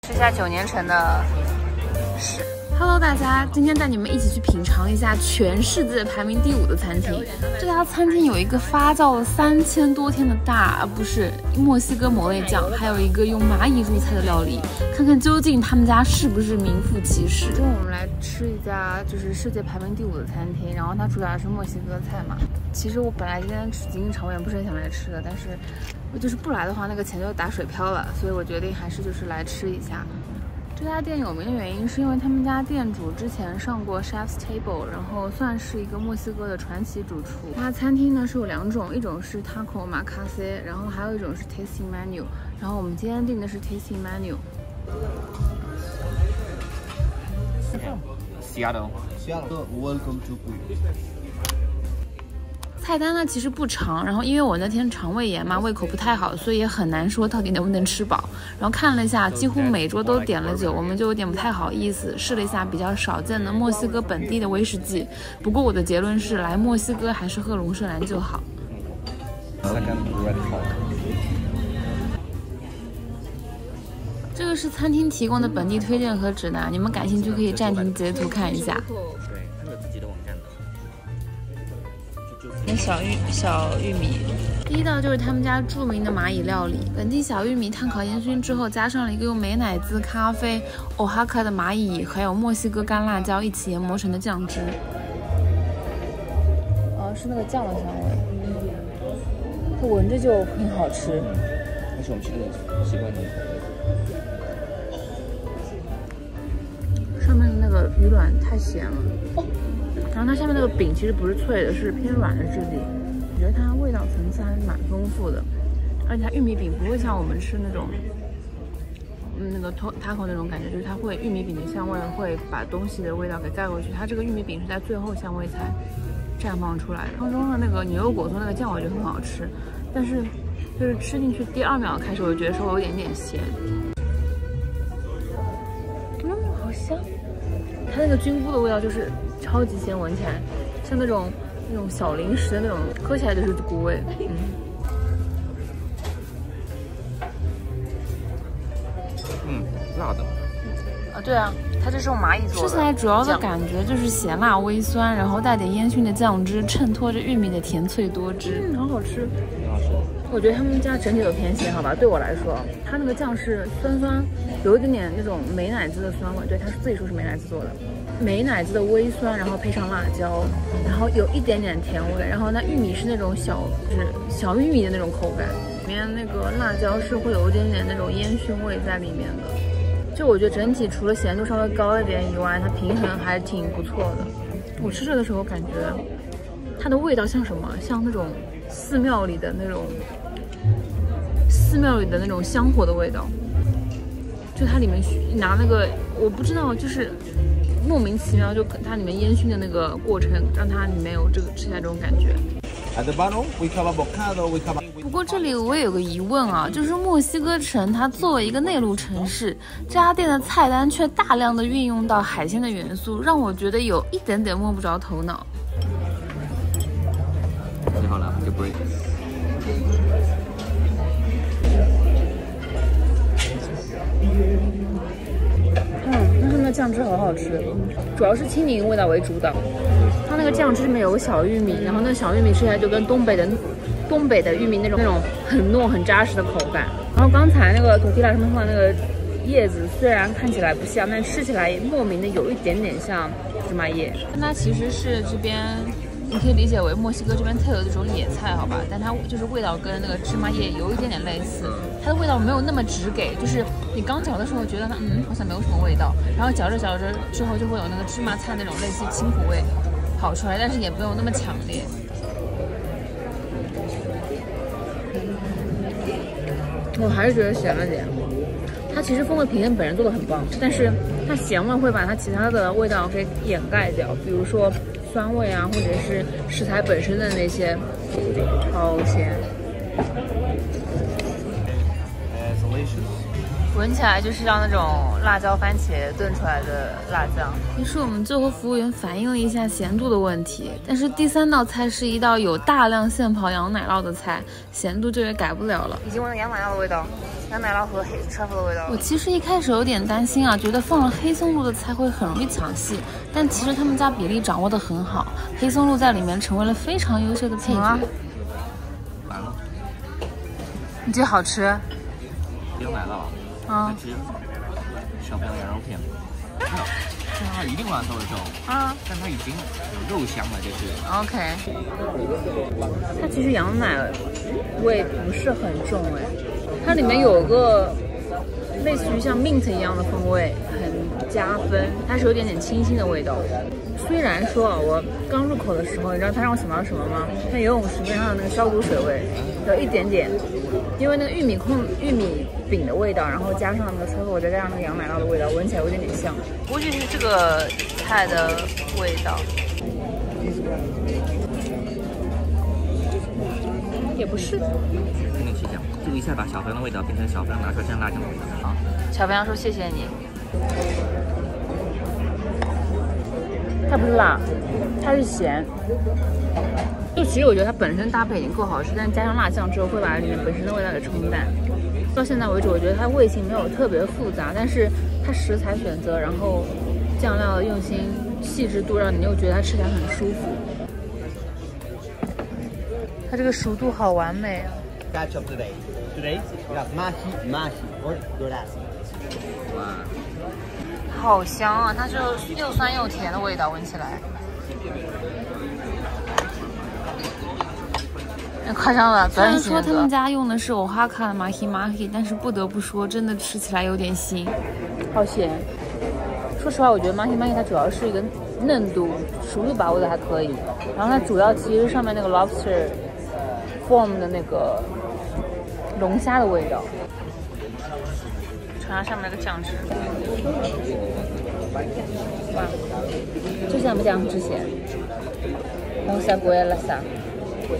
吃下9年陈的屎。 Hello， 大家，今天带你们一起去品尝一下全世界排名第5的餐厅。这家餐厅有一个发酵了3000多天的不是墨西哥某类酱，还有一个用蚂蚁入菜的料理，看看究竟他们家是不是名副其实。中午我们来吃一家就是世界排名第5的餐厅，然后它主打的是墨西哥菜嘛。其实我本来今天紧紧肠胃炎不是很想来吃的，但是就是不来的话，那个钱就打水漂了，所以我决定还是就是来吃一下。 这家店有名的原因是因为他们家店主之前上过 Chef's Table， 然后算是一个墨西哥的传奇主厨。它餐厅呢是有2种，一种是 Taco Macase， 然后还有一种是 Tasting Menu。然后我们今天订的是 Tasting Menu。Seattle, welcome to Puyo。 菜单呢其实不长，然后因为我那天肠胃炎嘛，胃口不太好，所以也很难说到底能不能吃饱。然后看了一下，几乎每桌都点了酒，我们就有点不太好意思，试了一下比较少见的墨西哥本地的威士忌。不过我的结论是，来墨西哥还是喝龙舌兰就好。这个是餐厅提供的本地推荐和指南，你们感兴趣可以暂停截图看一下。 小玉米，第一道就是他们家著名的蚂蚁料理，本地小玉米炭烤烟熏之后，加上了一个用美乃滋、咖啡、Oaxaca 的蚂蚁，还有墨西哥干辣椒一起研磨成的酱汁。哦，是那个酱的香味，它闻着就很好吃。但是我们吃的习惯的。上面的那个鱼卵太咸了。 然后它下面那个饼其实不是脆的，是偏软的质地。我觉得它味道层次还蛮丰富的，而且它玉米饼不会像我们吃那种，那个 taco 那种感觉，就是它会玉米饼的香味会把东西的味道给盖过去。它这个玉米饼是在最后香味才绽放出来的。当中的那个牛油果酥那个酱我觉得很好吃，但是就是吃进去第2秒开始，我就觉得稍微有点咸。好香！它那个菌菇的味道就是超级鲜，闻起来像那种小零食的那种，喝起来就是菇味。辣的。对啊，它这是用蚂蚁做的。吃起来主要的感觉就是咸辣微酸，然后带点烟熏的酱汁，衬托着玉米的甜脆多汁，好好吃。挺好吃的。我觉得他们家整体都偏咸，好吧？对我来说，它那个酱是酸酸，有一点点那种美乃滋的酸味。对，他自己说是美乃滋做的。 美乃滋的微酸，然后配上辣椒，然后有一点点甜味，然后那玉米是那种就是小玉米的那种口感，里面那个辣椒是会有一点点那种烟熏味在里面的。就我觉得整体除了咸度稍微高一点以外，它平衡还挺不错的。我吃着的时候感觉它的味道像什么？像那种寺庙里的那种香火的味道。就它里面拿那个我不知道，就是。 莫名其妙，就它里面烟熏的那个过程，让它里面有这个吃起来这种感觉。不过这里我也有个疑问啊，就是墨西哥城它作为一个内陆城市，这家店的菜单却大量的运用到海鲜的元素，让我觉得有一点点摸不着头脑。你好了，就不会。 酱汁好好吃，主要是青柠味道为主导。它那个酱汁里面有个小玉米，然后那小玉米吃起来就跟东北的玉米那种很糯很扎实的口感。然后刚才那个tortilla上面放的那个叶子，虽然看起来不像，但吃起来莫名的有一点点像芝麻叶。它其实是这边。 你可以理解为墨西哥这边特有的这种野菜，好吧？但它就是味道跟那个芝麻叶有一点点类似，它的味道没有那么直给，就是你刚嚼的时候觉得它好像没有什么味道，然后嚼着嚼着之后就会有那个芝麻菜那种类似清苦味跑出来，但是也没有那么强烈。我还是觉得咸了点。它其实风味平衡本人做的很棒，但是它咸味会把它其他的味道给掩盖掉，比如说。 酸味啊，或者是食材本身的那些，超咸。闻起来就是像那种辣椒番茄炖出来的辣酱。于是我们就和服务员反映了一下咸度的问题，但是第3道菜是一道有大量现跑羊奶酪的菜，咸度就也改不了了。已经闻到羊奶酪的味道，羊奶酪和黑truffle的味道。我其实一开始有点担心啊，觉得放了黑松露的菜会很容易抢戏，但其实他们家比例掌握得很好，黑松露在里面成为了非常优秀的配角。完了，你觉得好吃？有奶酪。啊，吃小朋友羊肉片，没有，是它一定往上的肉啊，但它已经有肉香了，就是。OK。它其实羊奶味不是很重哎，它里面有个类似于像 mint 一样的风味，很加分。它是有点清新的味道。虽然说啊，我刚入口的时候，你知道它让我想到什么吗？它游泳池边上的那个消毒水味，有一点点，因为那个玉米饼的味道，然后加上那个truffle，再加上那个羊奶酪的味道，闻起来有点像。估计是这个菜的味道。也不是。跟你去讲，这个一下把小朋友的味道变成小朋友拿出来蘸辣酱的味道啊！小朋友说谢谢你。它不是辣，它是咸。就其实我觉得它本身搭配已经够好吃，但加上辣酱之后会把里面本身的味道给冲淡。到现在为止，我觉得它味型没有特别复杂，但是它食材选择，然后酱料的用心、细致度，让你又觉得它吃起来很舒服。它这个熟度好完美啊！ Catch up today. Today we have mashi or dorasi. 哇，好香啊！它是又酸又甜的味道，闻起来。夸张了，虽然说他们家用的是欧哈卡的马希马希，但是不得不说，真的吃起来有点腥，好咸。说实话，我觉得马希马希它主要是一个嫩度、熟度把握的还可以，然后它主要其实上面那个 lobster form 的那个龙虾的味道。尝尝上面那个酱汁，哇，就像不像之前红沙锅拉萨，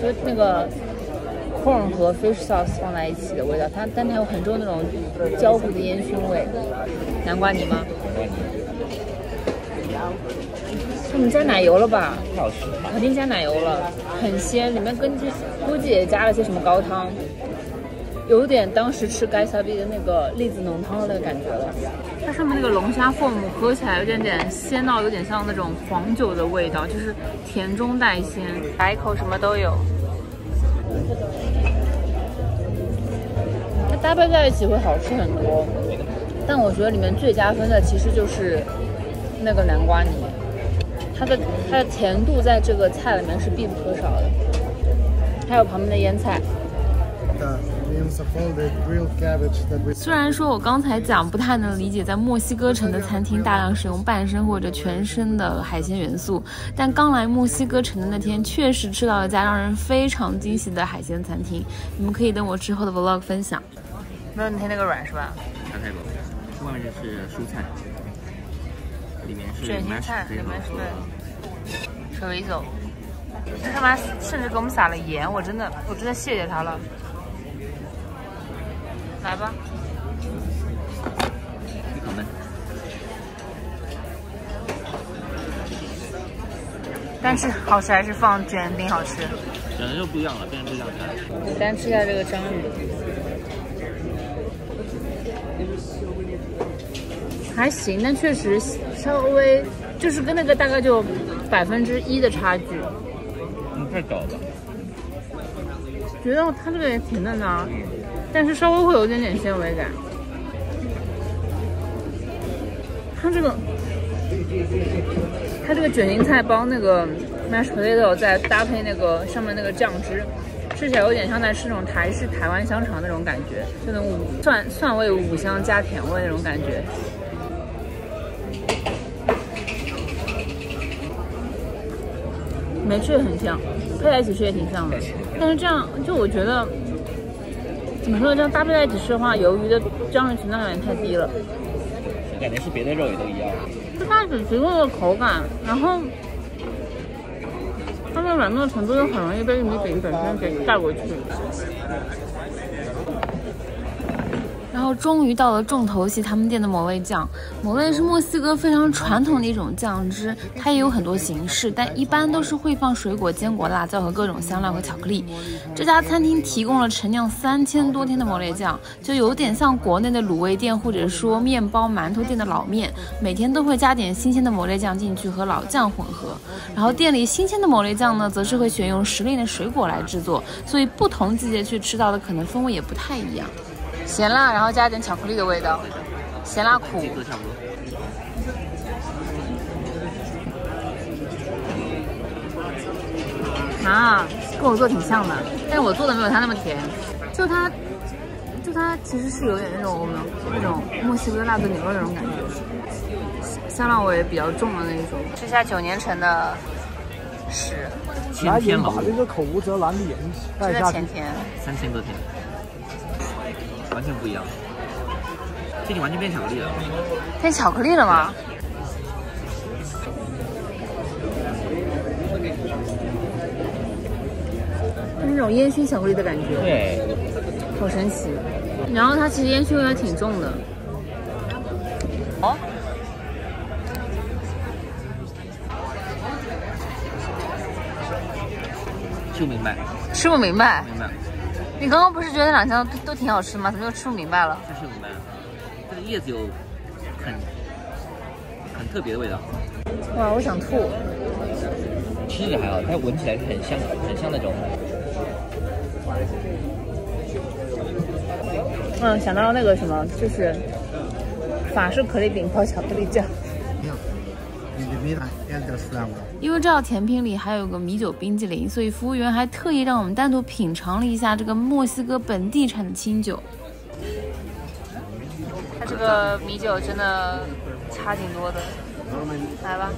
就那个 corn 和 fish sauce 放在一起的味道，但它有很重那种焦糊的烟熏味。南瓜泥吗？他们加奶油了吧？太好吃了！肯定加奶油了，很鲜，里面估计也加了些什么高汤。有点当时吃盖萨比的那个栗子浓汤的那个感觉了。它上面那个龙虾 foam 喝起来有点鲜到有点像那种黄酒的味道，就是甜中带鲜，来一口什么都有。它搭配在一起会好吃很多，但我觉得里面最加分的其实就是那个南瓜泥，它的甜度在这个菜里面是必不可少的，还有旁边的腌菜。虽然说我刚才讲不太能理解在墨西哥城的餐厅大量使用半生或者全生的海鲜元素，但刚来墨西哥城的那天确实吃到了一家让人非常惊喜的海鲜餐厅，你们可以等我之后的 vlog 分享。没有那天那个软是吧？它太多，外面就是蔬菜，里面是卷心菜，里面是对 chorizo， 这他妈甚至给我们撒了盐，我真的谢谢他了。来吧，一口闷。但是好吃还是放卷饼好吃。卷的就不一样了，变成这样菜。单吃一下这个章鱼，还行，但确实稍微就是跟那个大概就1%的差距。太早了。觉得它这个也挺嫩的啊。但是稍微会有一点点纤维感。它这个卷心菜包那个 mashed potato 再搭配那个上面那个酱汁，吃起来有点像在吃那种台式台湾香肠那种感觉，就那种蒜味五香加甜味那种感觉。没吃也很像，配在一起吃也挺像的。但是这样就我觉得。怎么说呢？这样搭配在一起吃的话，鱿鱼的章鱼存在感也太低了。感觉是别的肉也都一样。就它只提供了口感，然后它的软糯程度又很容易被玉米饼本身给带过去。然后终于到了重头戏，他们店的某类酱。某类是墨西哥非常传统的一种酱汁，它也有很多形式，但一般都是会放水果、坚果、辣椒和各种香料和巧克力。这家餐厅提供了陈酿3000多天的某类酱，就有点像国内的卤味店或者说面包、馒头店的老面，每天都会加点新鲜的某类酱进去和老酱混合。然后店里新鲜的某类酱呢，则是会选用时令的水果来制作，所以不同季节去吃到的可能风味也不太一样。咸辣，然后加点巧克力的味道，咸辣苦。差不多。啊，跟我做挺像的，但是我做的没有它那么甜。就它其实是有点那种墨西哥辣炖牛肉那种感觉，香料味也比较重的那种。吃下9年陈的屎，千天老把这个口无遮拦的人带真下去。的甜3000多天，完全不一样。这已经完全变巧克力了。变巧克力了吗？那种烟熏巧克力的感觉，对，好神奇。然后它其实烟熏味还挺重的。哦，吃不明白，吃不明白。明白，你刚刚不是觉得两项都挺好吃吗？怎么又吃不明白了？这吃不明白。这个叶子有很特别的味道。哇，我想吐。吃着还好，它闻起来是很香那种。想到那个什么，就是法式可丽饼泡巧克力酱。因为这道甜品里还有个米酒冰激凌，所以服务员还特意让我们单独品尝了一下这个墨西哥本地产的清酒。它这个米酒真的差挺多的，来吧。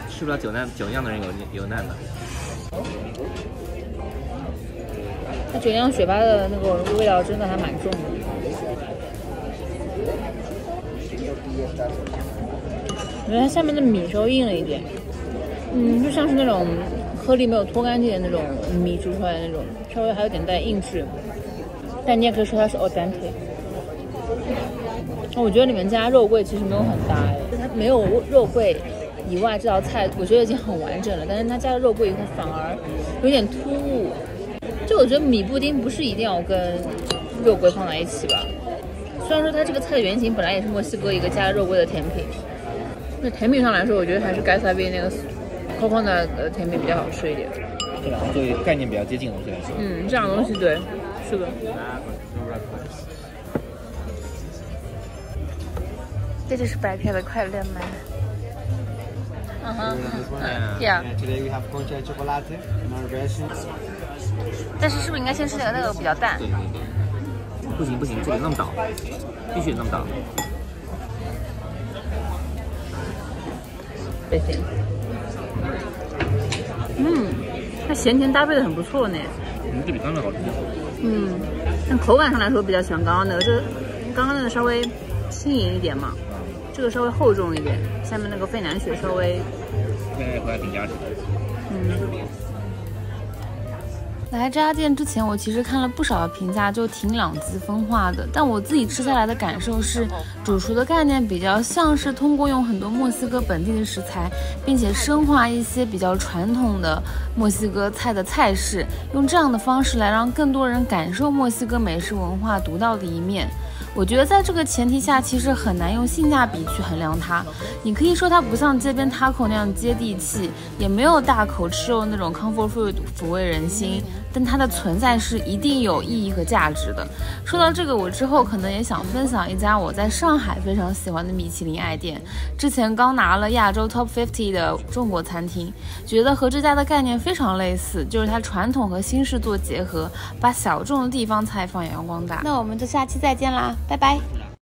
吃不了酒酿的人有难的。它酒酿雪巴的那个味道真的还蛮重的。我觉得它下面的米稍微硬了一点，就像是那种颗粒没有脱干净的那种米煮出来的那种，稍微还有点带硬质，但你也可以说它是 authentic。我觉得里面加肉桂其实没有很大它没有肉桂以外，这道菜我觉得已经很完整了，但是它加了肉桂以后反而有点突兀。就我觉得米布丁不是一定要跟肉桂放在一起吧，虽然说它这个菜的原型本来也是墨西哥一个加了肉桂的甜品，那甜品上来说，我觉得还是盖萨比那个 coconut 的甜品比较好吃一点。这两个作为概念比较接近的东西来说，这样的东西对，是的。这就是白天的快乐吗？Yeah. Today we have concha de chocolate in our version. 但是是不是应该先吃那个比较淡？对，不行，这个那么倒，必须那么倒。别行。它咸甜搭配的很不错呢。这比刚刚好吃。但口感上来说比较喜欢刚刚那个，这刚刚那个稍微轻盈一点嘛，这个稍微厚重一点，下面那个费南雪稍微。对，还挺扎实。来这家店之前，我其实看了不少的评价，就挺两极分化的。但我自己吃下来的感受是，主厨的概念比较像是通过用很多墨西哥本地的食材，并且深化一些比较传统的墨西哥菜的菜式，用这样的方式来让更多人感受墨西哥美食文化独到的一面。我觉得在这个前提下，其实很难用性价比去衡量它。你可以说它不像街边 taco 那样接地气，也没有大口吃肉那种 comfort food 抚慰人心，但它的存在是一定有意义和价值的。说到这个，我之后可能也想分享一家我在上海非常喜欢的米其林爱店，之前刚拿了亚洲 Top 50的中国餐厅，觉得和这家的概念非常类似，就是它传统和新式做结合，把小众的地方菜发扬光大。那我们就下期再见啦，拜拜。